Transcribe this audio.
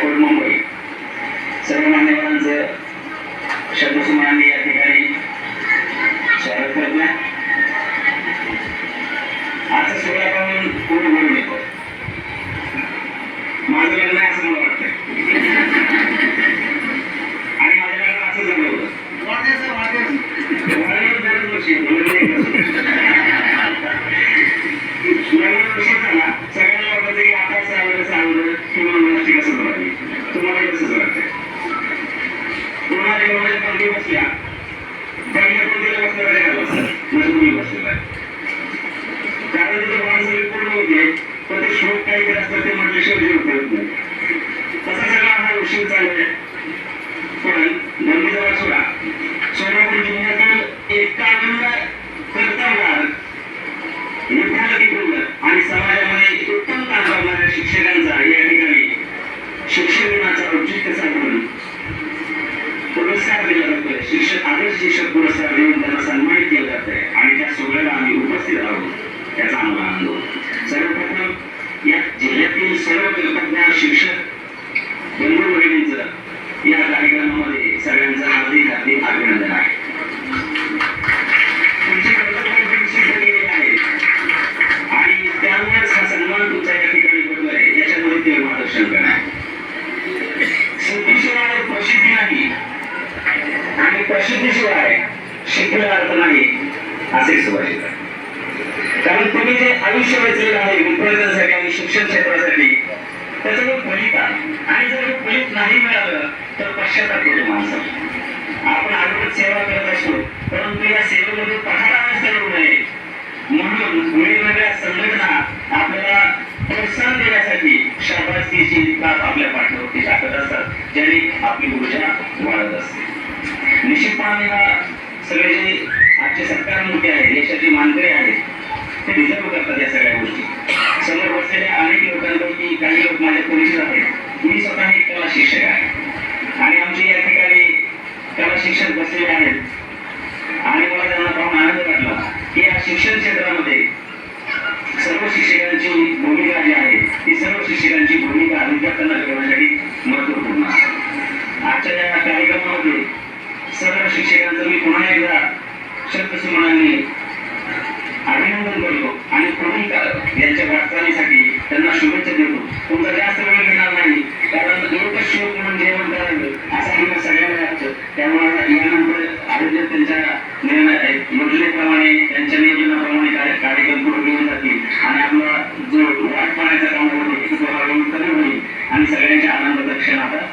Court Mumbai सर्व मान्यवरांचं शब्दसुमनांनी या ठिकाणी स्वागत करतोय. आजचा सोहळा पाहून कोणी बोलून येतो. माझं लग्न आहे असं मला वाटतंय आणि माझ्या लग्नाला असं जमलं होतं. दरच वर्षी झाला सगळ्यांना वाटतं की आता सावलं किंवा मुलाची कसं बघावी. तुम्हाला कसंच वाटतंय. कोणाच्या कोणाच्या पंक्ती बसल्या पहिल्या पंक्तीला बसल्याकडे बसतात तुम्ही बसलेला आहे. कारण तिथे माणसं पूर्ण होते पण ते श्लोक काहीतरी असतात ते म्हटल्याशिवाय जीव करत नाही. तसा सगळा हा उशीर चालू आहे. पण नंदीजवळ सोडा सोलापूर जिल्ह्यातील एकावन्न कर्तव्यगार विद्यार्थी आणि समाजामध्ये उत्तम काम करणाऱ्या शिक्षकांचा या ठिकाणी शिक्षक दिनाचा औचित्य साधून पुरस्कार दिला जातोय. शिक्षक आदर्श शिक्षक पुरस्कार देऊन त्यांना सन्मानित केलं जात आहे आणि त्या सोहळ्याला आम्ही उपस्थित आहोत याचा आम्हाला आनंद होतो. सर्वप्रथम या जिल्ह्यातील सर्व कल्पज्ञ शिक्षक बंधू भगिनींचं या कार्यक्रमामध्ये सगळ्यांचं हार्दिक हार्दिक अभिनंदन आहे. तुमची कर्तव्य सिद्ध केलेली आहे आणि त्यामुळेच हा सन्मान तुमचा या ठिकाणी होतोय याच्यामध्ये ते मार्गदर्शन करणार. सिद्धीशिवाय प्रसिद्धी नाही आणि प्रसिद्धीशिवाय शिकलेला अर्थ नाही असे सुभाषित आहे. कारण तुम्ही जे आयुष्य वेचलेलं आहे विद्यार्थ्यांसाठी आणि शिक्षण क्षेत्रासाठी त्याचं जो फलित आहे आणि जर फलित नाही मिळालं तर पश्चाताप होतो माणसाला. आपण अगोदर सेवा करत असतो परंतु या सेवेमध्ये पठारावस्था येऊ नये म्हणून वेगवेगळ्या संघटना आपल्याला प्रोत्साहन देण्यासाठी शाबासकीची काप आपल्या पाठीवरती टाकत असतात ज्याने आपली ऊर्जा वाढत असते. निश्चितपणे सगळे जे आजचे सत्कार मोठे आहेत देशाचे मानकरी आहेत ते डिझर्व करतात या सगळ्या गोष्टी. समोर बसलेल्या अनेक लोकांपैकी काही लोक माझ्या परिचित आहेत. मी स्वतः एक कला शिक्षक आहे आणि आमचे या ठिकाणी कला शिक्षक बसलेले आहेत आणि मला त्यांना पाहून आनंद वाटला की या शिक्षण क्षेत्रामध्ये सर्व शिक्षकांची भूमिका जी आहे ती सर्व शिक्षकांची भूमिका विद्यार्थ्यांना ठेवण्यासाठी महत्वपूर्ण आहे. आजच्या या कार्यक्रमामध्ये सर्व शिक्षकांचं मी पुन्हा एकदा शब्दसुमनांनी अभिनंदन करतो आणि पुढील यांच्या वाटचालीसाठी त्यांना शुभेच्छा देतो. तुमचा जास्त वेळ घेणार नाही कारण एकच श्लोक म्हणून जेवण करायचं असं आम्हाला सगळ्यांना वाटतं. त्यामुळे यानंतर आयोजक त्यांच्या योजनेप्रमाणे त्यांच्या नियोजनाप्रमाणे कार्यक्रम पुढे घेऊन जातील आणि आपला जो वाट पाहण्याचा काम होतो कमी होईल आणि सगळ्यांच्या आनंदाचा क्षण आता